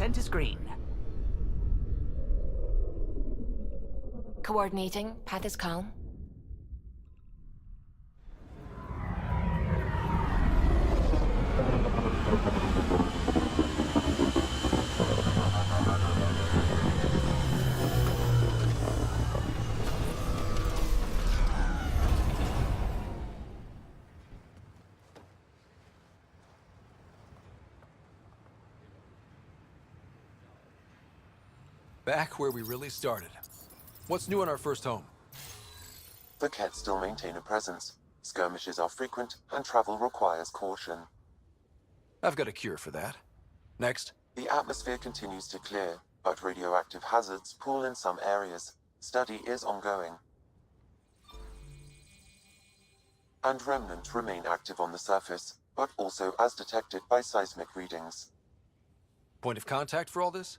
Scent is green. Coordinating. Path is calm. Back where we really started. What's new in our first home? The Kett still maintain a presence. Skirmishes are frequent, and travel requires caution. I've got a cure for that. Next. The atmosphere continues to clear, but radioactive hazards pool in some areas. Study is ongoing. And remnants remain active on the surface, but also as detected by seismic readings. Point of contact for all this?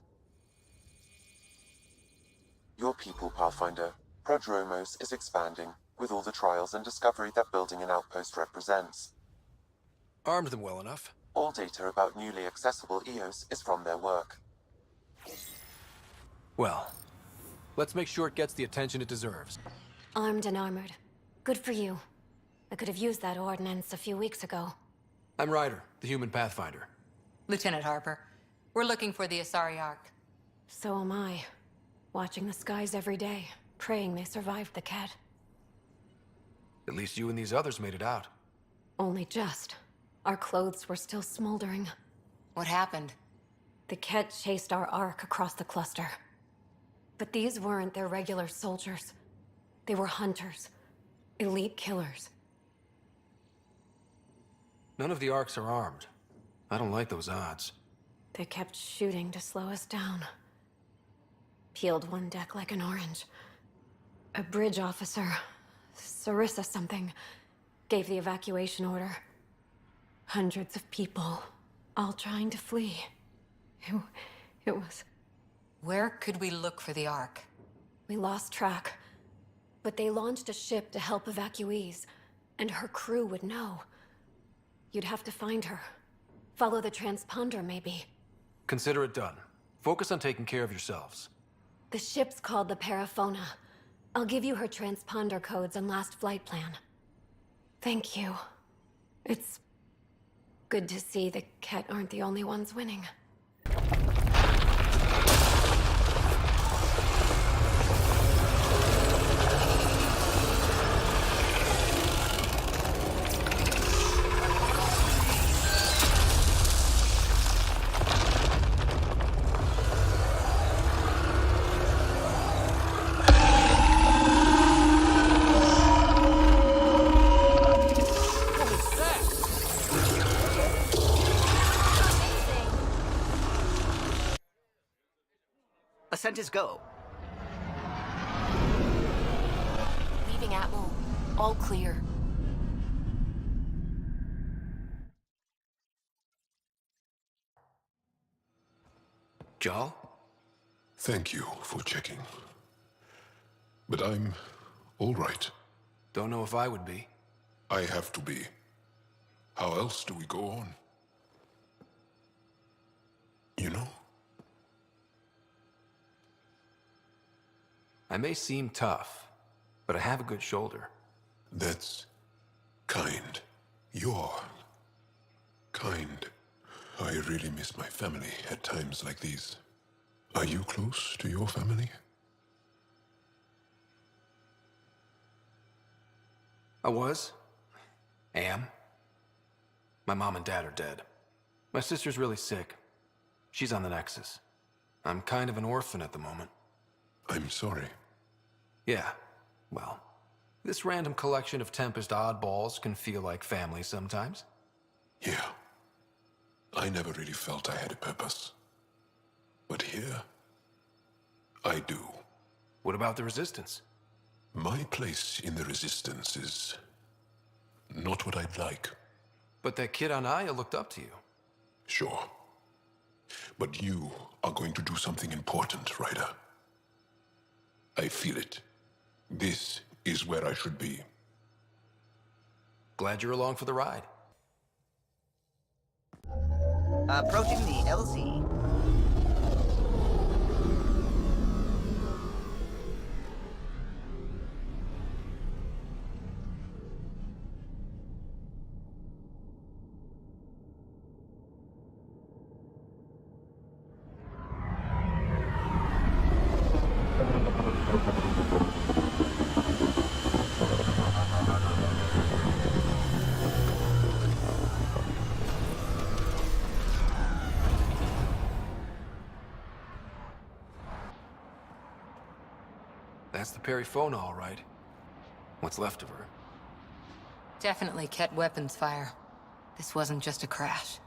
Your people, Pathfinder. Prodromos is expanding, with all the trials and discovery that building an outpost represents. Armed them well enough. All data about newly accessible EOS is from their work. Well, let's make sure it gets the attention it deserves. Armed and armored. Good for you. I could have used that ordnance a few weeks ago. I'm Ryder, the human Pathfinder. Lieutenant Harper, we're looking for the Asari Ark. So am I. Watching the skies every day, praying they survived the Kett. At least you and these others made it out. Only just. Our clothes were still smoldering. What happened? The Kett chased our Ark across the cluster. But these weren't their regular soldiers. They were hunters. Elite killers. None of the Arks are armed. I don't like those odds. They kept shooting to slow us down. Peeled one deck like an orange. A bridge officer, Sarissa something, gave the evacuation order. Hundreds of people, all trying to flee. It was... Where could we look for the Ark? We lost track. But they launched a ship to help evacuees, and her crew would know. You'd have to find her. Follow the transponder, maybe. Consider it done. Focus on taking care of yourselves. The ship's called the Paraphona. I'll give you her transponder codes and last flight plan. Thank you. It's good to see the Kett aren't the only ones winning. Ascent is go. Leaving Atmo. All clear. Jal? Thank you for checking. But I'm all right. Don't know if I would be. I have to be. How else do we go on? You know? I may seem tough, but I have a good shoulder. That's kind. You're kind. I really miss my family at times like these. Are you close to your family? I was. Am. My mom and dad are dead. My sister's really sick. She's on the Nexus. I'm kind of an orphan at the moment. I'm sorry. Yeah, well, this random collection of Tempest oddballs can feel like family sometimes. Yeah. I never really felt I had a purpose. But here, I do. What about the Resistance? My place in the Resistance is not what I'd like. But that kid on Aya looked up to you. Sure. But you are going to do something important, Ryder. I feel it. This is where I should be. Glad you're along for the ride. Approaching the LZ. Periphona all right. What's left of her. Definitely Ket weapons fire. This wasn't just a crash.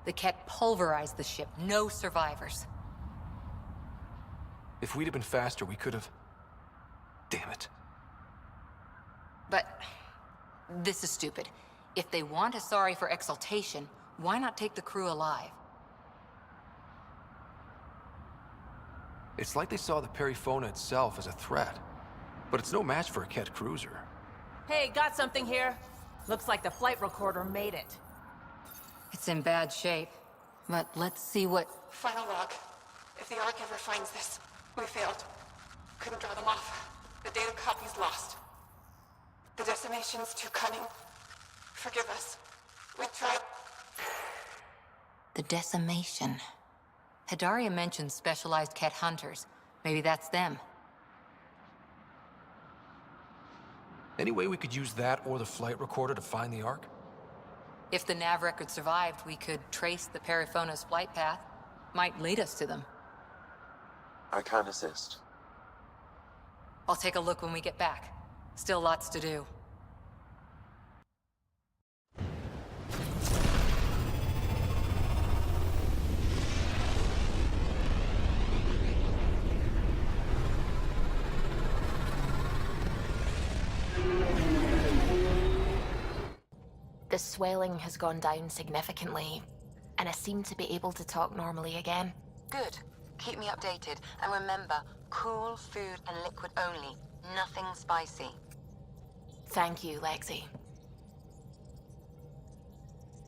The Ket pulverized the ship. No survivors. If we'd have been faster, we could have... Damn it. But this is stupid. If they want Asari for exaltation, why not take the crew alive? It's like they saw the Periphona itself as a threat. But it's no match for a Ket cruiser. Hey, got something here. Looks like the flight recorder made it. It's in bad shape. But let's see what... Final log. If the Ark ever finds this, we failed. Couldn't draw them off. The data copy's lost. The decimation's too cunning. Forgive us. We tried... The decimation. Hidaria mentioned specialized Ket hunters. Maybe that's them. Any way we could use that or the flight recorder to find the Ark? If the nav record survived, we could trace the Periphona's flight path. Might lead us to them. I can assist. I'll take a look when we get back. Still lots to do. The swelling has gone down significantly, and I seem to be able to talk normally again. Good. Keep me updated. And remember, cool food and liquid only. Nothing spicy. Thank you, Lexi.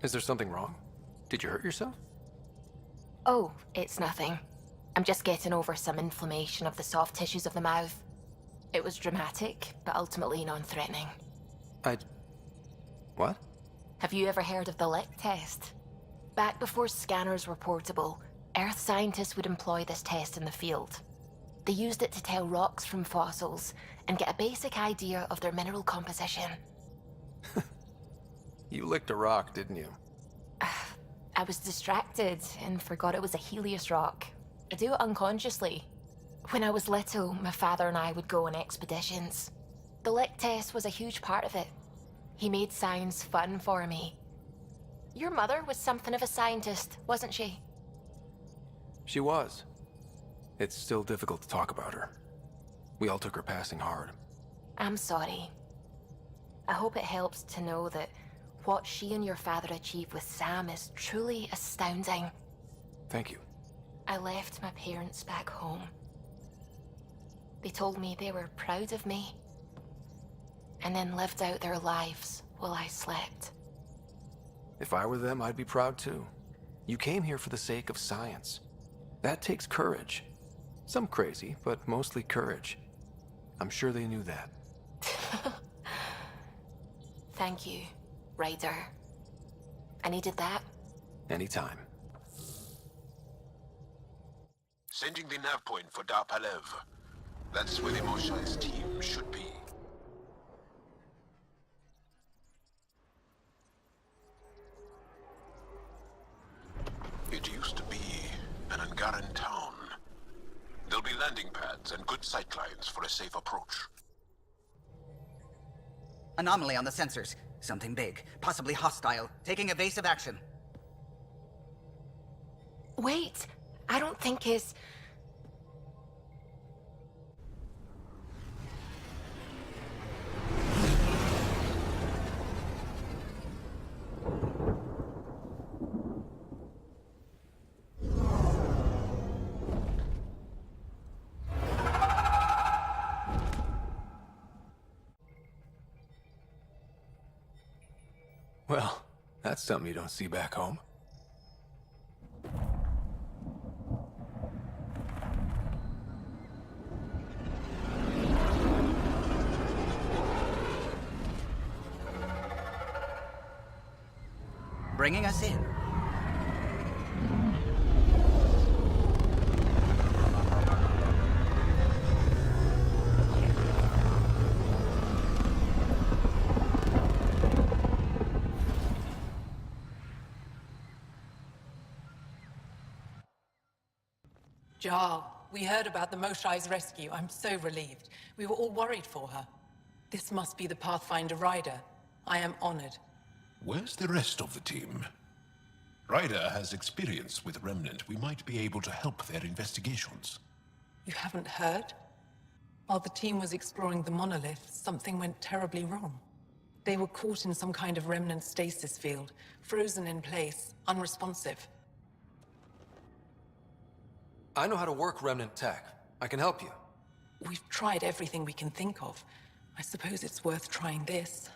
Is there something wrong? Did you hurt yourself? Oh, it's nothing. I'm just getting over some inflammation of the soft tissues of the mouth. It was dramatic, but ultimately non-threatening. What? Have you ever heard of the lick test? Back before scanners were portable, Earth scientists would employ this test in the field. They used it to tell rocks from fossils and get a basic idea of their mineral composition. You licked a rock, didn't you? I was distracted and forgot it was a Helios rock. I do it unconsciously. When I was little, my father and I would go on expeditions. The lick test was a huge part of it. He made science fun for me. Your mother was something of a scientist, wasn't she? She was. It's still difficult to talk about her. We all took her passing hard. I'm sorry. I hope it helps to know that what she and your father achieved with Sam is truly astounding. Thank you. I left my parents back home. They told me they were proud of me, and then lived out their lives while I slept. If I were them, I'd be proud too. You came here for the sake of science. That takes courage. Some crazy, but mostly courage. I'm sure they knew that. Thank you, Ryder. I needed that. Anytime. Sending the nav point for Dar Palev. That's where the Mosha's team should be. It used to be an Angaran town. There'll be landing pads and good sightlines for a safe approach. Anomaly on the sensors. Something big, possibly hostile, taking evasive action. Wait, I don't think it's... Well, that's something you don't see back home. Bringing us in. Jaw, We heard about the Moshai's rescue. I'm so relieved. We were all worried for her. This must be the Pathfinder Rider. I am honored. Where's the rest of the team? Ryder has experience with Remnant. We might be able to help their investigations. You haven't heard? While the team was exploring the monolith, something went terribly wrong. They were caught in some kind of Remnant stasis field, frozen in place, unresponsive. I know how to work Remnant tech. I can help you. We've tried everything we can think of. I suppose it's worth trying this.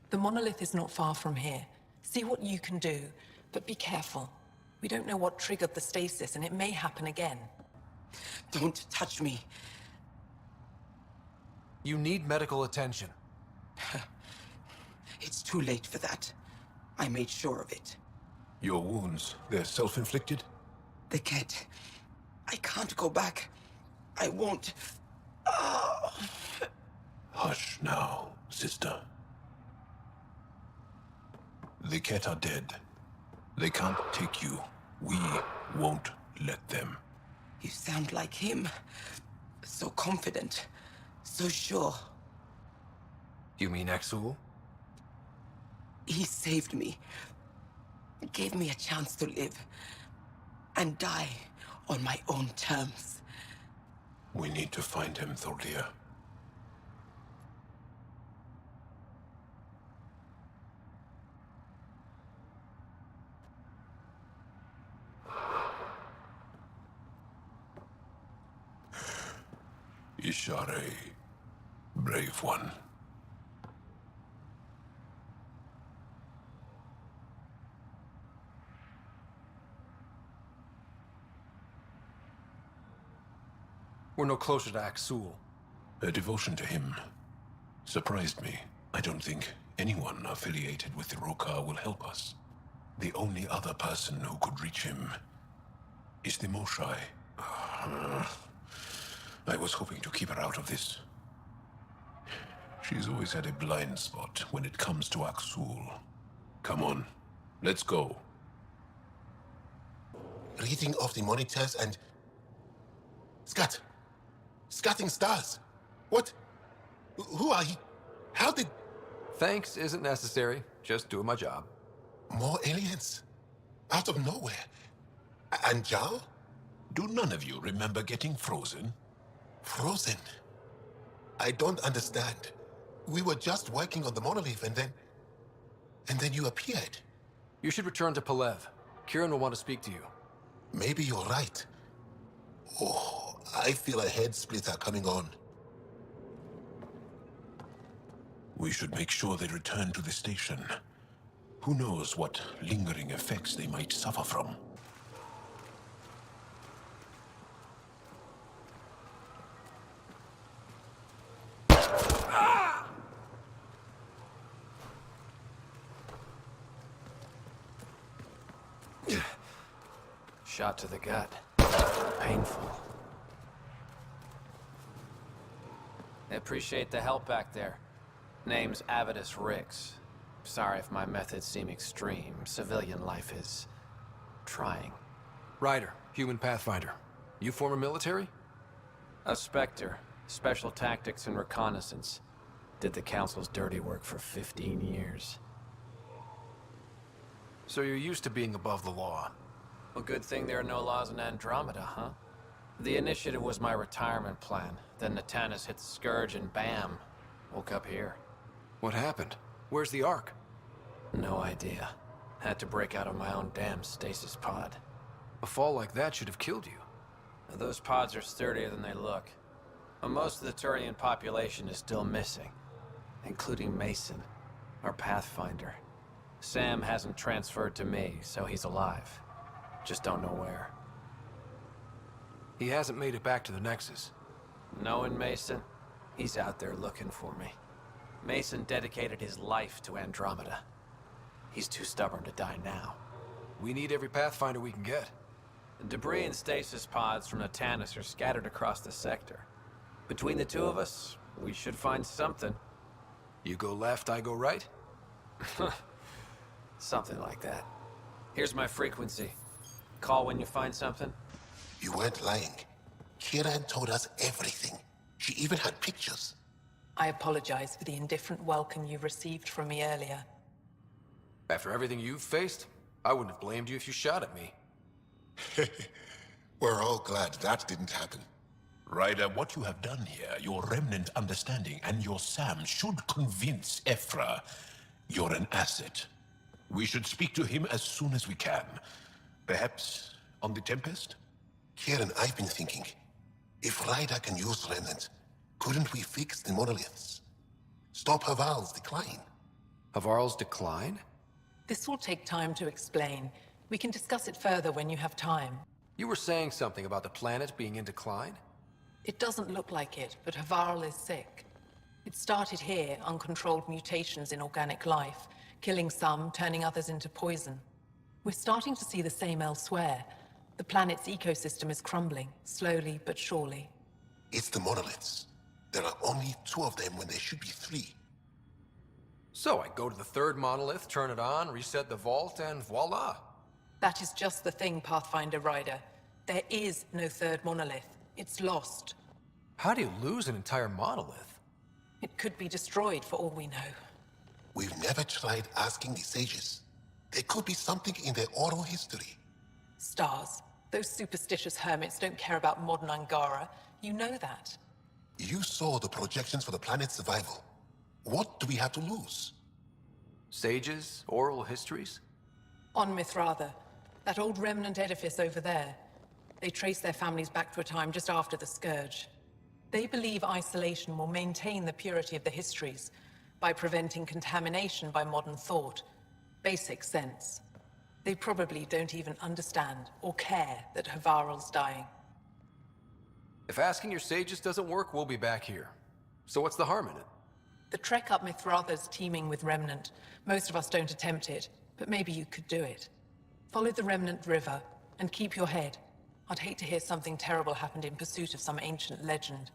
The monolith is not far from here. See what you can do, but be careful. We don't know what triggered the stasis, and it may happen again. Don't touch me. You need medical attention. It's too late for that. I made sure of it. Your wounds, they're self-inflicted? The cat. I can't go back. I won't. Oh. Hush now, sister. The cat are dead. They can't take you. We won't let them. You sound like him. So confident. So sure. You mean Exul? He saved me. Gave me a chance to live. And die on my own terms. We need to find him, Thordia. Ishare, brave one. We're no closer to Axul. Her devotion to him surprised me. I don't think anyone affiliated with the Roka will help us. The only other person who could reach him is the Moshai. I was hoping to keep her out of this. She's always had a blind spot when it comes to Axul. Come on, let's go. Reading off the monitors and... Scat! Scatting stars! What? Who are you? How did... Thanks isn't necessary. Just doing my job. More aliens? Out of nowhere? And Jal? Do none of you remember getting frozen? Frozen? I don't understand. We were just working on the monolith and then you appeared. You should return to Palev. Kieran will want to speak to you. Maybe you're right. Oh, I feel a head splitter coming on. We should make sure they return to the station. Who knows what lingering effects they might suffer from. Shot to the gut. Painful. I appreciate the help back there. Name's Avidus Rix. Sorry if my methods seem extreme. Civilian life is... trying. Ryder, human pathfinder. You former military? A Spectre. Special tactics and reconnaissance. Did the Council's dirty work for 15 years. So you're used to being above the law. Well, good thing there are no laws in Andromeda, huh? The initiative was my retirement plan. Then Natanis hit the Scourge and bam, woke up here. What happened? Where's the Ark? No idea. Had to break out of my own damn stasis pod. A fall like that should have killed you. Those pods are sturdier than they look. But most of the Turian population is still missing, including Mason, our Pathfinder. Sam hasn't transferred to me, so he's alive. Just don't know where. He hasn't made it back to the Nexus. Knowing Mason, he's out there looking for me. Mason dedicated his life to Andromeda. He's too stubborn to die now. We need every Pathfinder we can get. The debris and stasis pods from Natanis are scattered across the sector. Between the two of us, we should find something. You go left, I go right? Something like that. Here's my frequency. Call when you find something. You weren't lying. Kieran told us everything. She even had pictures. I apologize for the indifferent welcome you received from me earlier. After everything you've faced, I wouldn't have blamed you if you shot at me. We're all glad that didn't happen. Ryder, what you have done here, your remnant understanding and your Sam should convince Ephra you're an asset. We should speak to him as soon as we can. Perhaps on the Tempest? Kieran, I've been thinking. If Ryder can use remnant, couldn't we fix the monoliths? Stop Haval's decline? Havarl's decline? This will take time to explain. We can discuss it further when you have time. You were saying something about the planet being in decline? It doesn't look like it, but Havarl is sick. It started here, uncontrolled mutations in organic life, killing some, turning others into poison. We're starting to see the same elsewhere. The planet's ecosystem is crumbling, slowly but surely. It's the monoliths. There are only 2 of them when there should be 3. So I go to the 3rd monolith, turn it on, reset the vault, and voila. That is just the thing, Pathfinder Ryder. There is no 3rd monolith. It's lost. How do you lose an entire monolith? It could be destroyed for all we know. We've never tried asking the sages. There could be something in their oral history. Stars. Those superstitious hermits don't care about modern Angara. You know that. You saw the projections for the planet's survival. What do we have to lose? Sages? Oral histories? On Mithratha, that old remnant edifice over there. They trace their families back to a time just after the Scourge. They believe isolation will maintain the purity of the histories by preventing contamination by modern thought. Basic sense. They probably don't even understand or care that Havarl's dying. If asking your sages doesn't work, we'll be back here. So what's the harm in it? The trek up Mithratha's teeming with remnant. Most of us don't attempt it, but maybe you could do it. Follow the remnant river, and keep your head. I'd hate to hear something terrible happened in pursuit of some ancient legend.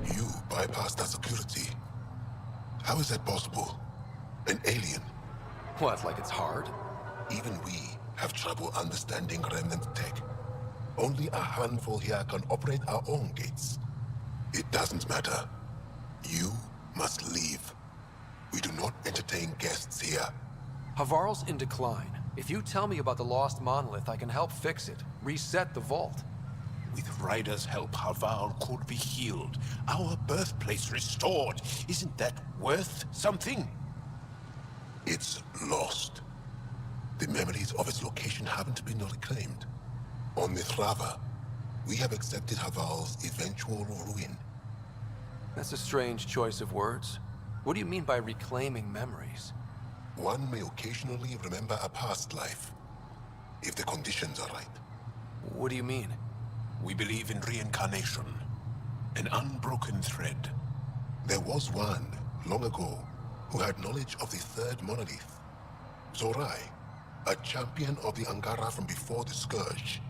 You bypassed that security. How is that possible? An alien? What, like it's hard? Even we have trouble understanding remnant tech. Only a handful here can operate our own gates. It doesn't matter. You must leave. We do not entertain guests here. Havarl's in decline. If you tell me about the lost monolith, I can help fix it. Reset the vault. With Ryder's help, Havarl could be healed. Our birthplace restored. Isn't that worth something? It's lost. The memories of its location haven't been reclaimed. On Mithratha, we have accepted Havarl's eventual ruin. That's a strange choice of words. What do you mean by reclaiming memories? One may occasionally remember a past life, if the conditions are right. What do you mean? We believe in reincarnation. An unbroken thread. There was one, long ago, who had knowledge of the 3rd monolith. Zorai, a champion of the Angara from before the Scourge.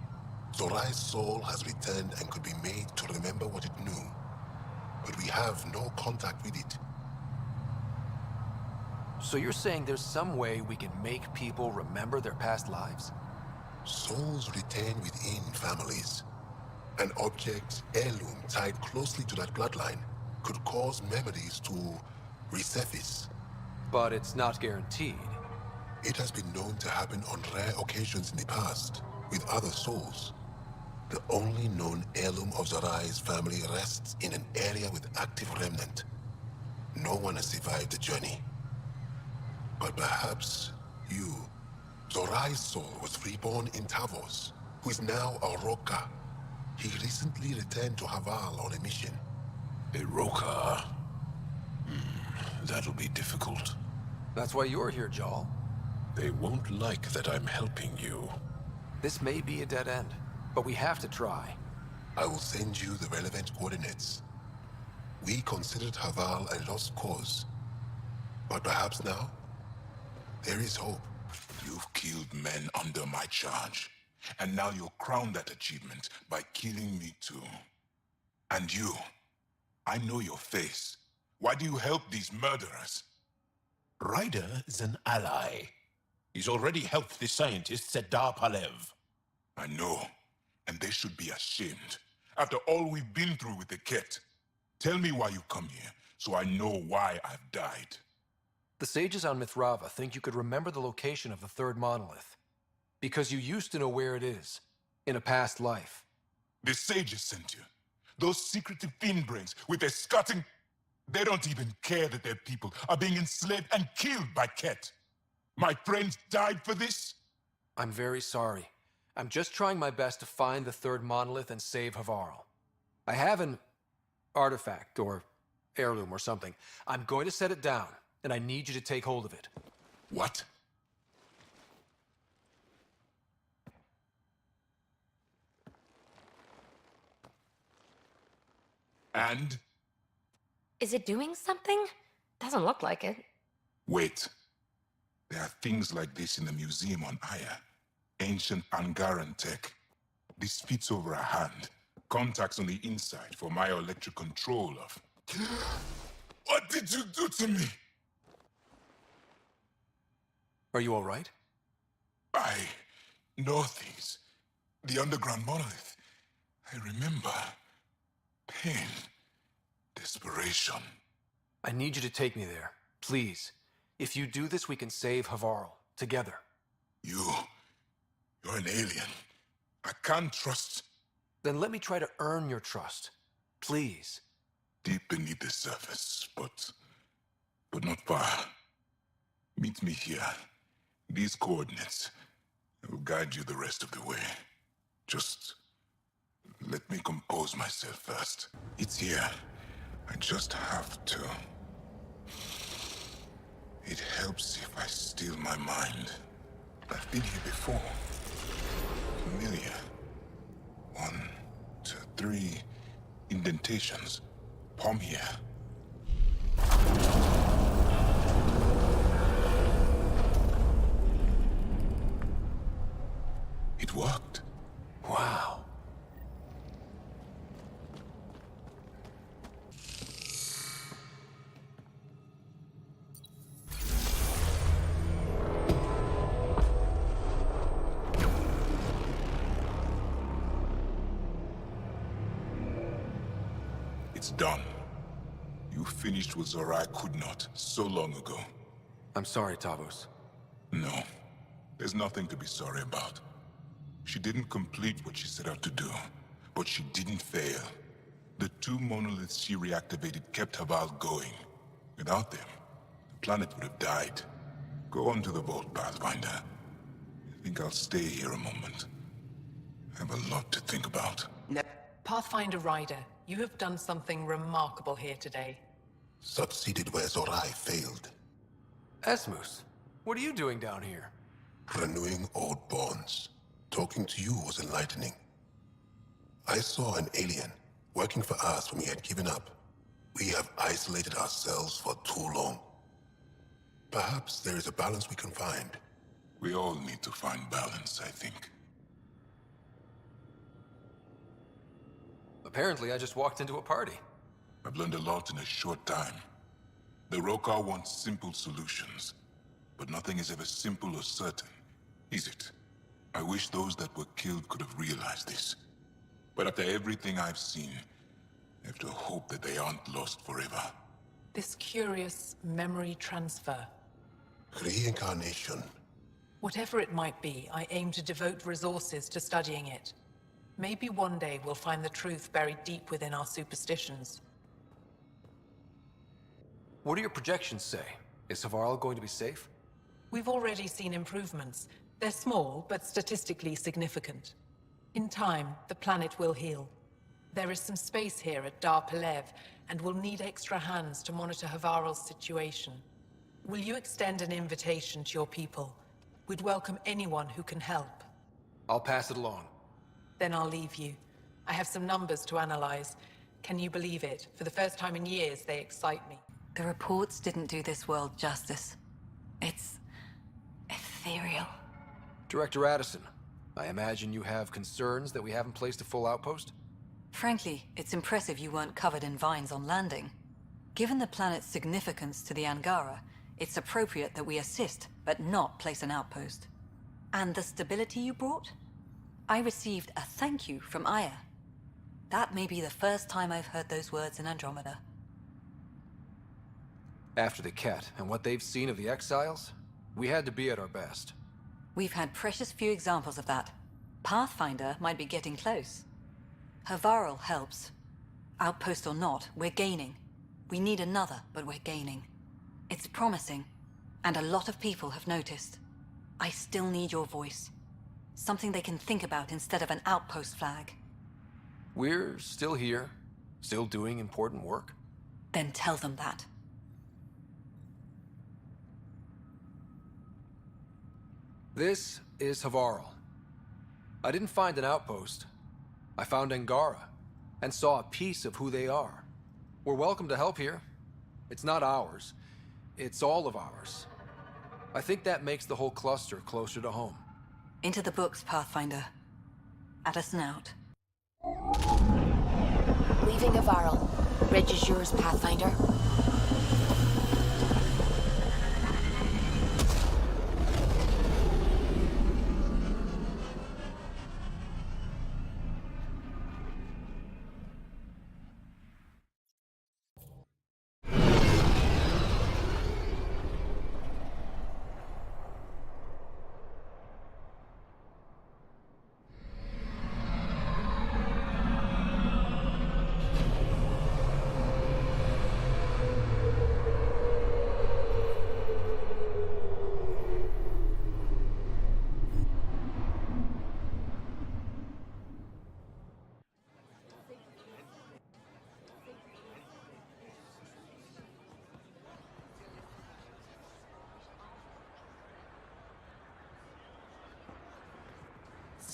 Zorai's soul has returned and could be made to remember what it knew. But we have no contact with it. So you're saying there's some way we can make people remember their past lives? Souls retain within families. An object, heirloom, tied closely to that bloodline could cause memories to resurface. But it's not guaranteed. It has been known to happen on rare occasions in the past, with other souls. The only known heirloom of Zorai's family rests in an area with active remnant. No one has survived the journey. But perhaps you. Zorai's soul was reborn in Tavos, who is now a Roka. He recently returned to Havarl on a mission. A Roka? That'll be difficult. That's why you're here, Jal. They won't like that I'm helping you. This may be a dead end, but we have to try. I will send you the relevant coordinates. We considered Havarl a lost cause. But perhaps now, there is hope. You You've killed men under my charge. And now you'll crown that achievement by killing me too. And you, I know your face. Why do you help these murderers? Ryder is an ally. He's already helped the scientists at Dar Palev. I know, and they should be ashamed. After all we've been through with the Ket. Tell me why you come here, so I know why I've died. The sages on Mithrava think you could remember the location of the third monolith. Because you used to know where it is, in a past life. The sages sent you. Those secretive fiend brains with their scutting... They don't even care that their people are being enslaved and killed by Ket. My friends died for this? I'm very sorry. I'm just trying my best to find the third monolith and save Havarl. I have an artifact, or heirloom or something. I'm going to set it down, and I need you to take hold of it. What? And? Is it doing something? Doesn't look like it. Wait. There are things like this in the museum on Aya. Ancient Angaran tech. This fits over a hand. Contacts on the inside for my electric control of... What did you do to me? Are you all right? I know things. The underground monolith. I remember. Pain. Desperation. I need you to take me there, please. If you do this, we can save Havarl, together. You're an alien. I can't trust... Then let me try to earn your trust. Please. Deep beneath the surface, but not far. Meet me here. These coordinates. I will guide you the rest of the way. Just let me compose myself first. It's here. I just have to. It helps if I still my mind. I've been here before. Familiar. 1, 2, 3 indentations. Palm here. It worked. Wow. It's done. You finished what Zorai could not so long ago. I'm sorry, Tavos. No. There's nothing to be sorry about. She didn't complete what she set out to do, but she didn't fail. The 2 monoliths she reactivated kept Havarl going. Without them, the planet would have died. Go on to the vault, Pathfinder. I think I'll stay here a moment. I have a lot to think about. Pathfinder Ryder, you have done something remarkable here today. Succeeded where Zorai failed. Esmus, what are you doing down here? Renewing old bonds. Talking to you was enlightening. I saw an alien working for us when we had given up. We have isolated ourselves for too long. Perhaps there is a balance we can find. We all need to find balance, I think. Apparently, I just walked into a party. I've learned a lot in a short time. The Rokar want simple solutions, but nothing is ever simple or certain, is it? I wish those that were killed could have realized this. But after everything I've seen, I have to hope that they aren't lost forever. This curious memory transfer. Reincarnation. Whatever it might be, I aim to devote resources to studying it. Maybe one day we'll find the truth buried deep within our superstitions. What do your projections say? Is Havarl going to be safe? We've already seen improvements. They're small, but statistically significant. In time, the planet will heal. There is some space here at Dar Palev, and we'll need extra hands to monitor Havarl's situation. Will you extend an invitation to your people? We'd welcome anyone who can help. I'll pass it along. Then I'll leave you. I have some numbers to analyze. Can you believe it? For the first time in years, they excite me. The reports didn't do this world justice. It's ethereal. Director Addison, I imagine you have concerns that we haven't placed a full outpost? Frankly, it's impressive you weren't covered in vines on landing. Given the planet's significance to the Angara, it's appropriate that we assist, but not place an outpost. And the stability you brought? I received a thank you from Aya. That may be the first time I've heard those words in Andromeda. After the Ket and what they've seen of the Exiles, we had to be at our best. We've had precious few examples of that. Pathfinder might be getting close. Havarl helps. Outpost or not, we're gaining. We need another, but we're gaining. It's promising, and a lot of people have noticed. I still need your voice. Something they can think about instead of an outpost flag. We're still here, still doing important work. Then tell them that. This is Havarl. I didn't find an outpost. I found Angara, and saw a piece of who they are. We're welcome to help here. It's not ours. It's all of ours. I think that makes the whole cluster closer to home. Into the books, Pathfinder. Addison out. Leaving Havarl. Bridge is yours, Pathfinder.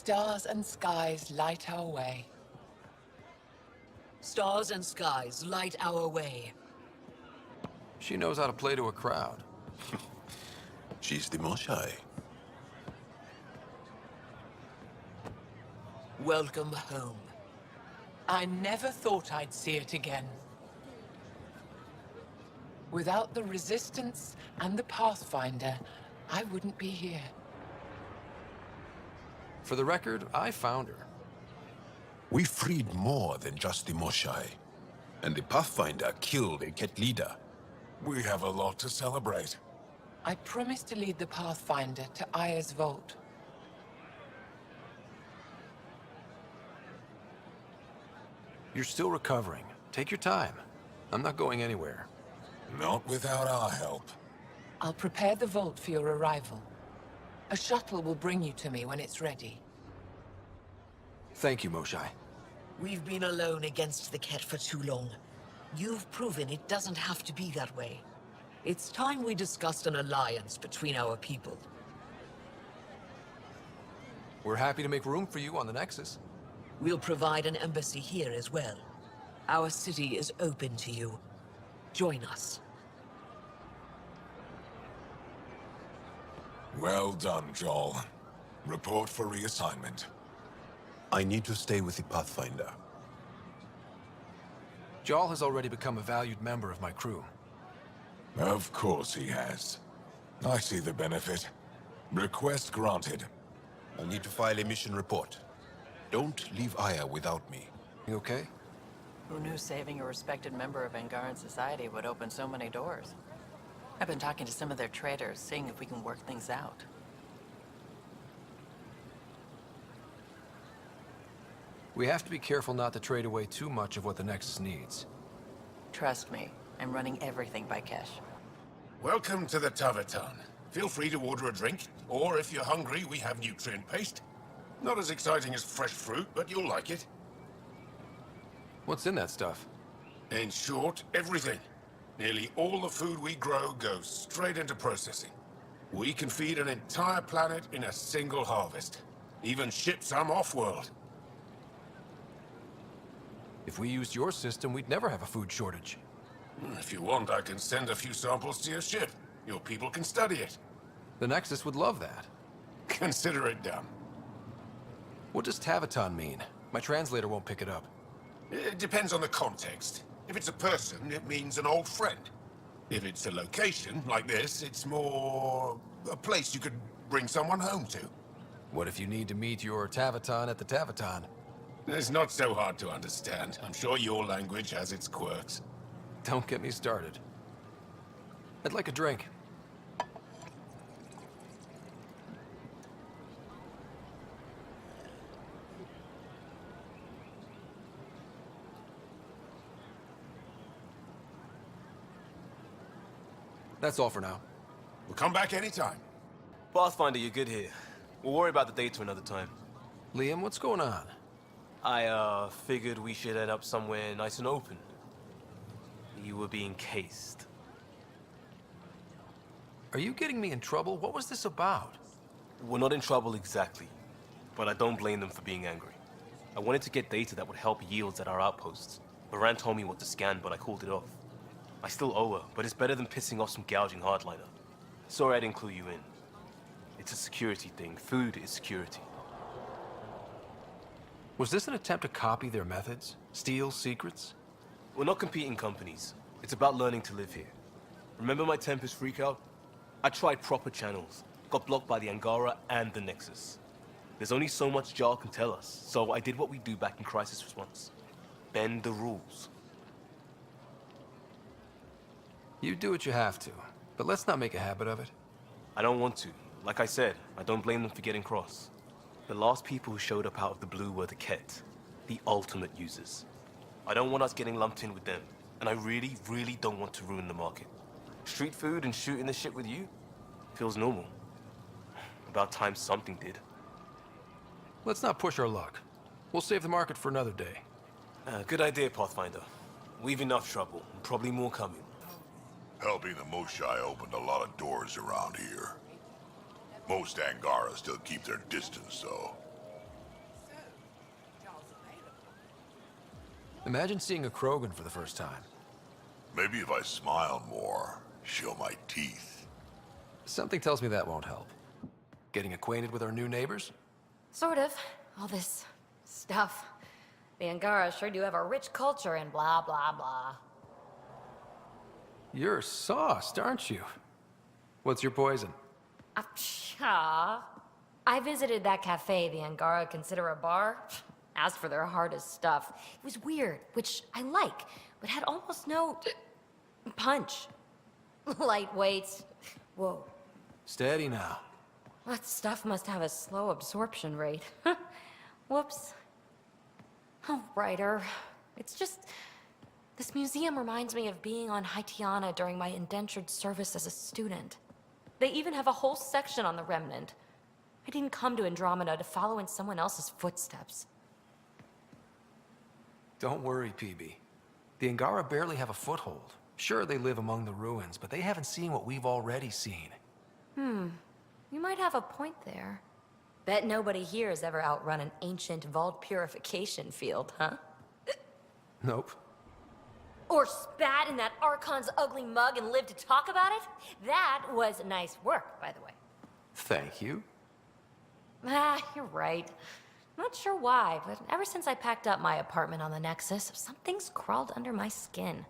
Stars and skies light our way. Stars and skies light our way. She knows how to play to a crowd. She's the Moshai. Welcome home. I never thought I'd see it again. Without the Resistance and the Pathfinder, I wouldn't be here. For the record, I found her. We freed more than just the Moshai. And the Pathfinder killed a Ket leader. We have a lot to celebrate. I promised to lead the Pathfinder to Aya's vault. You're still recovering. Take your time. I'm not going anywhere. Not without our help. I'll prepare the vault for your arrival. A shuttle will bring you to me when it's ready. Thank you, Moshai. We've been alone against the Ket for too long. You've proven it doesn't have to be that way. It's time we discussed an alliance between our people. We're happy to make room for you on the Nexus. We'll provide an embassy here as well. Our city is open to you. Join us. Well done, Joel. Report for reassignment. I need to stay with the Pathfinder. Jarl has already become a valued member of my crew. Of course he has. I see the benefit. Request granted. I'll need to file a mission report. Don't leave Aya without me. You okay? Who knew saving a respected member of Angaran society would open so many doors? I've been talking to some of their traders, seeing if we can work things out. We have to be careful not to trade away too much of what the Nexus needs. Trust me, I'm running everything by cash. Welcome to the Taverton. Feel free to order a drink, or if you're hungry, we have nutrient paste. Not as exciting as fresh fruit, but you'll like it. What's in that stuff? In short, everything. Nearly all the food we grow goes straight into processing. We can feed an entire planet in a single harvest. Even ship some off-world. If we used your system, we'd never have a food shortage. If you want, I can send a few samples to your ship. Your people can study it. The Nexus would love that. Consider it done. What does Taviton mean? My translator won't pick it up. It depends on the context. If it's a person, it means an old friend. If it's a location, like this, it's more a place you could bring someone home to. What if you need to meet your Taviton at the Taviton? It's not so hard to understand. I'm sure your language has its quirks. Don't get me started. I'd like a drink. That's all for now. We'll come back anytime. Pathfinder, you're good here. We'll worry about the data another time. Liam, what's going on? I, figured we should head up somewhere nice and open. You were being cased. Are you getting me in trouble? What was this about? We're not in trouble exactly, but I don't blame them for being angry. I wanted to get data that would help yields at our outposts. Baran told me what to scan, but I called it off. I still owe her, but it's better than pissing off some gouging hardliner. Sorry I didn't clue you in. It's a security thing. Food is security. Was this an attempt to copy their methods? Steal secrets? We're not competing companies. It's about learning to live here. Remember my Tempest freakout? I tried proper channels. Got blocked by the Angara and the Nexus. There's only so much Jar can tell us, so I did what we do back in Crisis Response. Bend the rules. You do what you have to, but let's not make a habit of it. I don't want to. Like I said, I don't blame them for getting cross. The last people who showed up out of the blue were the Ket, the ultimate users. I don't want us getting lumped in with them, and I really, really don't want to ruin the market. Street food and shooting the shit with you feels normal. About time something did. Let's not push our luck. We'll save the market for another day. Good idea, Pathfinder. We've enough trouble, and probably more coming. Helping the Moshai opened a lot of doors around here. Most Angara still keep their distance, though. Imagine seeing a Krogan for the first time. Maybe if I smile more, show my teeth. Something tells me that won't help. Getting acquainted with our new neighbors? Sort of. All this stuff. The Angara sure do have a rich culture and blah, blah, blah. You're sauced, aren't you? What's your poison? I visited that cafe the Angara consider a bar. Asked for their hardest stuff. It was weird, which I like, but had almost no punch. Lightweight. Whoa. Steady now. That stuff must have a slow absorption rate. Whoops. Oh, writer. It's just... This museum reminds me of being on Haitiana during my indentured service as a student. They even have a whole section on the Remnant. I didn't come to Andromeda to follow in someone else's footsteps. Don't worry, PB. The Angara barely have a foothold. Sure, they live among the ruins, but they haven't seen what we've already seen. You might have a point there. Bet nobody here has ever outrun an ancient vault purification field, huh? Nope. Or spat in that Archon's ugly mug and lived to talk about it? That was nice work, by the way. Thank you. You're right. Not sure why, but ever since I packed up my apartment on the Nexus, something's crawled under my skin.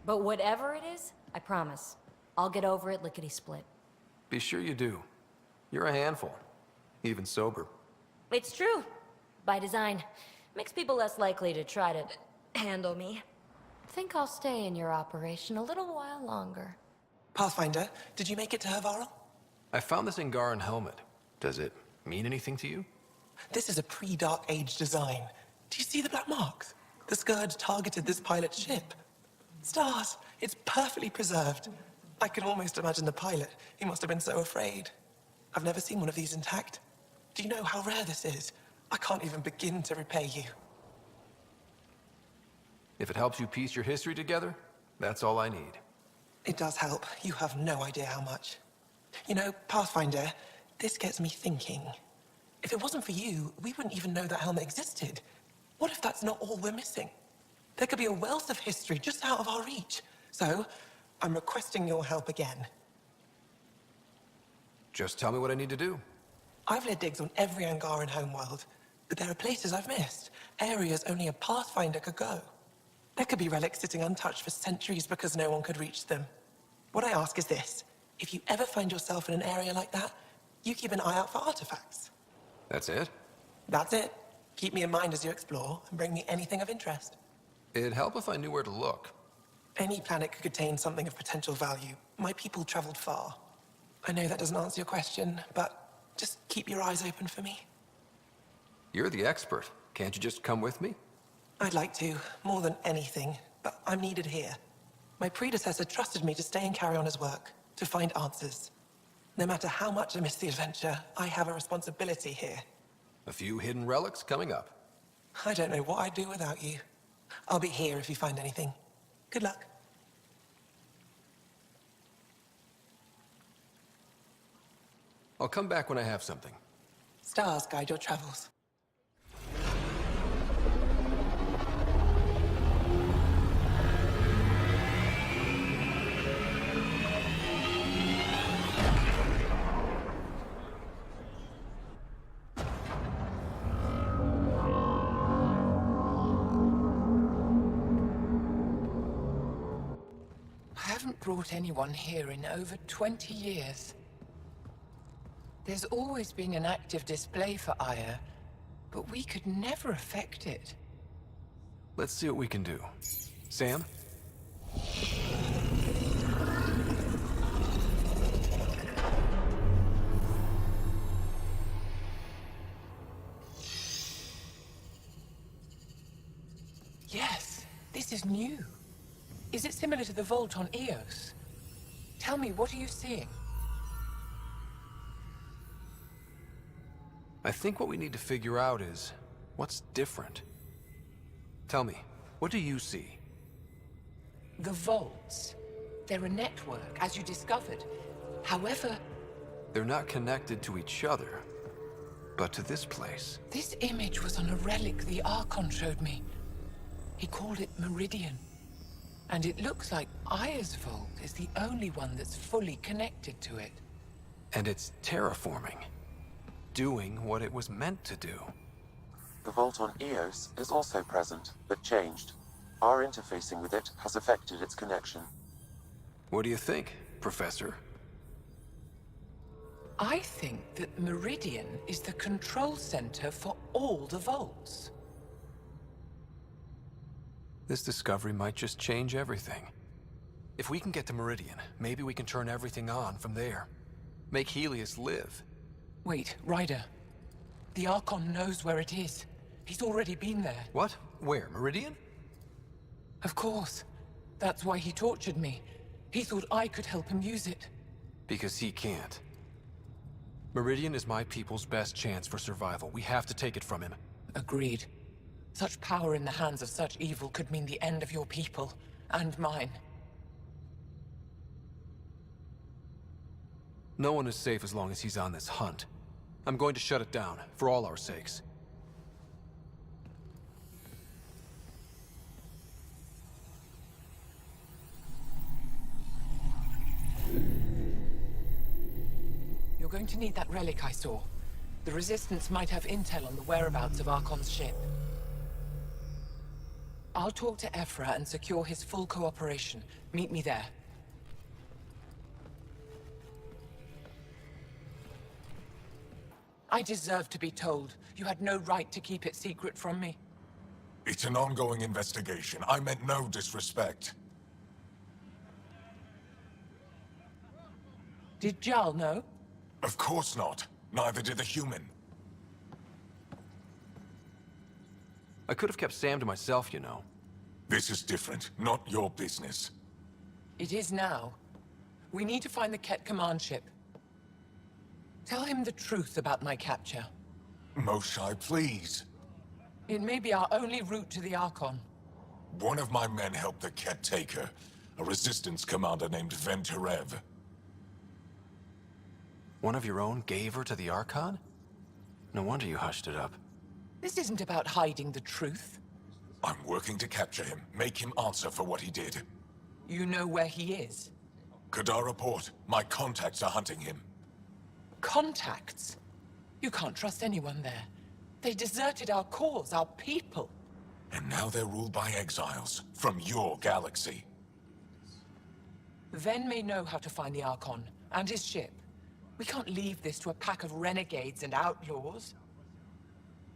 But whatever it is, I promise, I'll get over it lickety-split. Be sure you do. You're a handful. Even sober. It's true. By design. Makes people less likely to try to handle me. Think I'll stay in your operation a little while longer. Pathfinder, did you make it to Havarl? I found this Angaran helmet. Does it mean anything to you? This is a pre-Dark Age design. Do you see the black marks? The Scourge targeted this pilot's ship. Stars, it's perfectly preserved. I can almost imagine the pilot. He must have been so afraid. I've never seen one of these intact. Do you know how rare this is? I can't even begin to repay you. If it helps you piece your history together, that's all I need. It does help. You have no idea how much. You know, Pathfinder, this gets me thinking. If it wasn't for you, we wouldn't even know that helmet existed. What if that's not all we're missing? There could be a wealth of history just out of our reach. So, I'm requesting your help again. Just tell me what I need to do. I've led digs on every Angaran homeworld, but there are places I've missed. Areas only a Pathfinder could go. There could be relics sitting untouched for centuries because no one could reach them. What I ask is this. If you ever find yourself in an area like that, you keep an eye out for artifacts. That's it? That's it. Keep me in mind as you explore, and bring me anything of interest. It'd help if I knew where to look. Any planet could contain something of potential value. My people traveled far. I know that doesn't answer your question, but just keep your eyes open for me. You're the expert. Can't you just come with me? I'd like to, more than anything, but I'm needed here. My predecessor trusted me to stay and carry on his work, to find answers. No matter how much I miss the adventure, I have a responsibility here. A few hidden relics coming up. I don't know what I'd do without you. I'll be here if you find anything. Good luck. I'll come back when I have something. Stars guide your travels. I haven't brought anyone here in over 20 years. There's always been an active display for Aya, but we could never affect it. Let's see what we can do. Sam? Yes, this is new. Is it similar to the vault on Eos? Tell me, what are you seeing? I think what we need to figure out is what's different. Tell me, what do you see? The vaults. They're a network, as you discovered. However, They're not connected to each other, but to this place. this image was on a relic the Archon showed me. He called it Meridian. And it looks like Aya's vault is the only one that's fully connected to it. And it's terraforming. Doing what it was meant to do. The vault on Eos is also present, but changed. Our interfacing with it has affected its connection. What do you think, Professor? I think that Meridian is the control center for all the vaults. This discovery might just change everything. If we can get to Meridian, maybe we can turn everything on from there. Make Helios live. Wait, Ryder. The Archon knows where it is. He's already been there. What? Where? Meridian? Of course. That's why he tortured me. He thought I could help him use it. Because he can't. Meridian is my people's best chance for survival. We have to take it from him. Agreed. Such power in the hands of such evil could mean the end of your people, and mine. No one is safe as long as he's on this hunt. I'm going to shut it down, for all our sakes. You're going to need that relic I saw. The Resistance might have intel on the whereabouts of Archon's ship. I'll talk to Ephra and secure his full cooperation. Meet me there. I deserve to be told. You had no right to keep it secret from me. It's an ongoing investigation. I meant no disrespect. Did Jarl know? Of course not. Neither did the human. I could have kept Sam to myself, you know. This is different. Not your business. It is now. We need to find the Ket command ship. Tell him the truth about my capture. Moshai, please. It may be our only route to the Archon. One of my men helped the Ket take her. A resistance commander named Venturev. One of your own gave her to the Archon? No wonder you hushed it up. This isn't about hiding the truth. I'm working to capture him, make him answer for what he did. You know where he is? Kadar report. My contacts are hunting him. Contacts? You can't trust anyone there. They deserted our cause, our people. And now they're ruled by exiles from your galaxy. Ven may know how to find the Archon and his ship. We can't leave this to a pack of renegades and outlaws.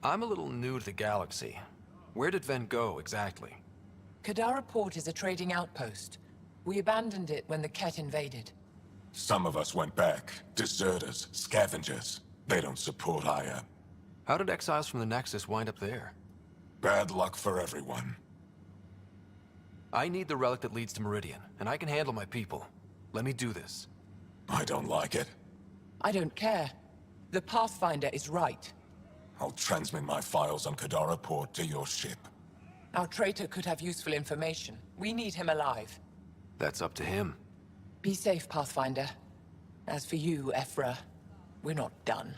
I'm a little new to the galaxy. Where did Ven go, exactly? Kadara Port is a trading outpost. We abandoned it when the Ket invaded. Some of us went back. Deserters, scavengers. They don't support Aya. How did exiles from the Nexus wind up there? Bad luck for everyone. I need the relic that leads to Meridian, and I can handle my people. Let me do this. I don't like it. I don't care. The Pathfinder is right. I'll transmit my files on Kadara Port to your ship. Our traitor could have useful information. We need him alive. That's up to him. Be safe, Pathfinder. As for you, Ephra, we're not done.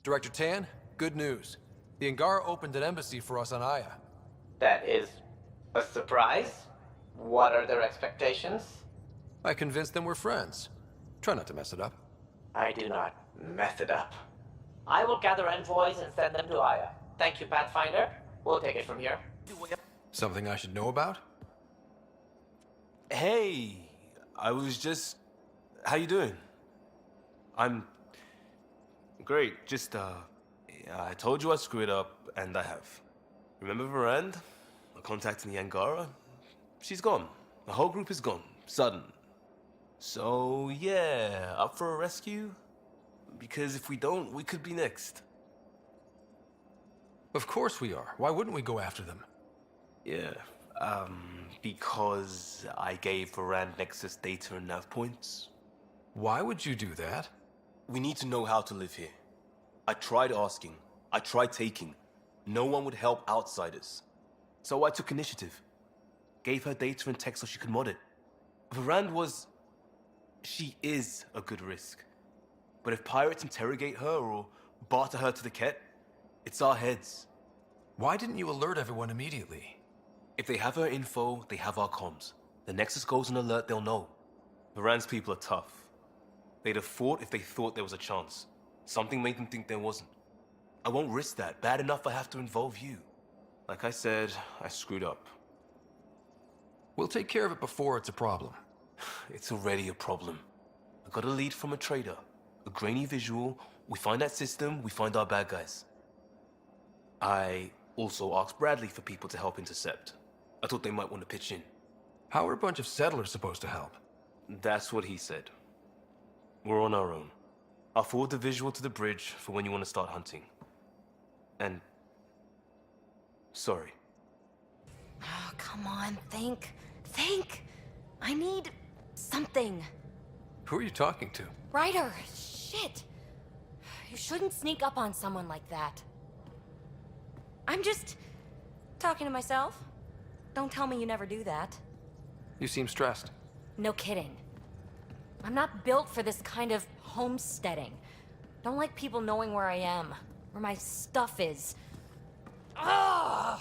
Director Tan, good news. The Angara opened an embassy for us on Aya. That is a surprise? What are their expectations? I convinced them we're friends. Try not to mess it up. I do not mess it up. I will gather envoys and send them to Aya. Thank you, Pathfinder. We'll take it from here. Something I should know about? Hey, I was just... How you doing? I'm... Great, just, I told you I screwed up, and I have. Remember Varand? I contacted the Angara? She's gone. The whole group is gone. Sudden. So, yeah, up for a rescue? Because if we don't, we could be next. Of course we are. Why wouldn't we go after them? Yeah, because I gave Varand Nexus data and nav points. Why would you do that? We need to know how to live here. I tried asking. I tried taking. No one would help outsiders. So I took initiative. Gave her data and tech so she could mod it. Varand was... She is a good risk. But if pirates interrogate her or barter her to the Ket, it's our heads. Why didn't you alert everyone immediately? If they have her info, they have our comms. The Nexus goes on alert, they'll know. Varand's people are tough. They'd have fought if they thought there was a chance. Something made them think there wasn't. I won't risk that. Bad enough I have to involve you. Like I said, I screwed up. We'll take care of it before it's a problem. It's already a problem. I got a lead from a trader. A grainy visual. We find that system, we find our bad guys. I also asked Bradley for people to help intercept. I thought they might want to pitch in. How are a bunch of settlers supposed to help? That's what he said. We're on our own. I'll forward the visual to the bridge for when you want to start hunting. And... sorry. Oh, come on, think. Think! I need... something. Who are you talking to? Ryder! Shit! You shouldn't sneak up on someone like that. I'm just... talking to myself. Don't tell me you never do that. You seem stressed. No kidding. I'm not built for this kind of homesteading. Don't like people knowing where I am, where my stuff is. Ugh!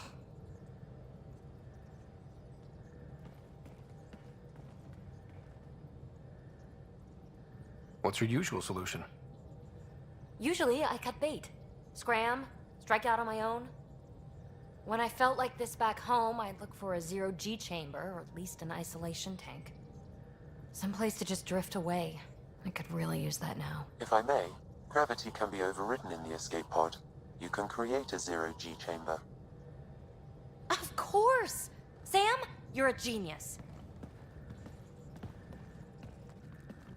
What's your usual solution? Usually, I cut bait. Scram, strike out on my own. When I felt like this back home, I'd look for a zero-G chamber, or at least an isolation tank. Someplace to just drift away. I could really use that now. If I may, gravity can be overridden in the escape pod. You can create a zero-G chamber. Of course! Sam, you're a genius.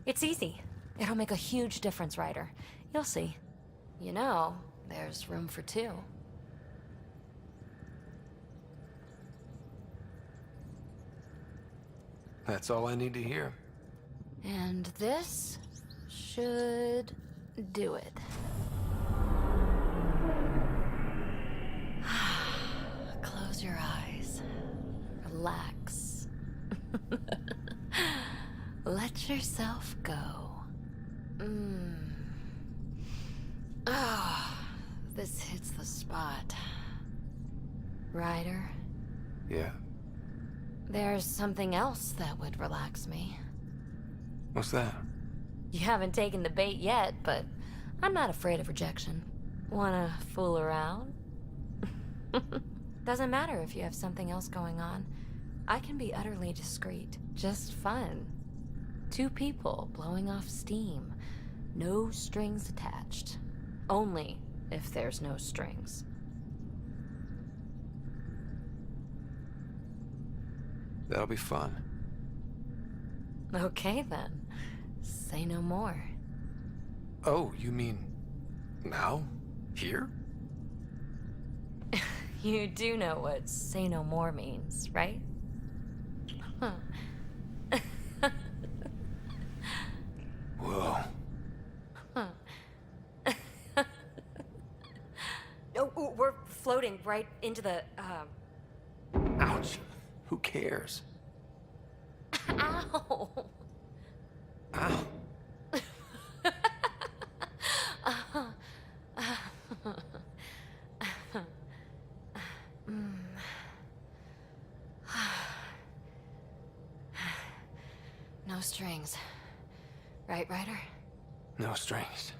It's easy. It'll make a huge difference, Ryder. You'll see. You know, there's room for two. That's all I need to hear. And this should do it. Close your eyes. Relax. herself go. Ah, this hits the spot. Ryder, Yeah? there's something else that would relax me. What's that? You haven't taken the bait yet, but I'm not afraid of rejection. Wanna fool around? Doesn't matter if you have something else going on. I can be utterly discreet. Just fun. Two people blowing off steam. No strings attached. Only if there's no strings. That'll be fun. Okay then. Say no more. Oh, you mean... now? Here? You do know what say no more means, right? Huh. Whoa. Huh. Oh, we're floating right into the, Ouch. Who cares? Ow! Ow. No strings. Right, Ryder? No strings.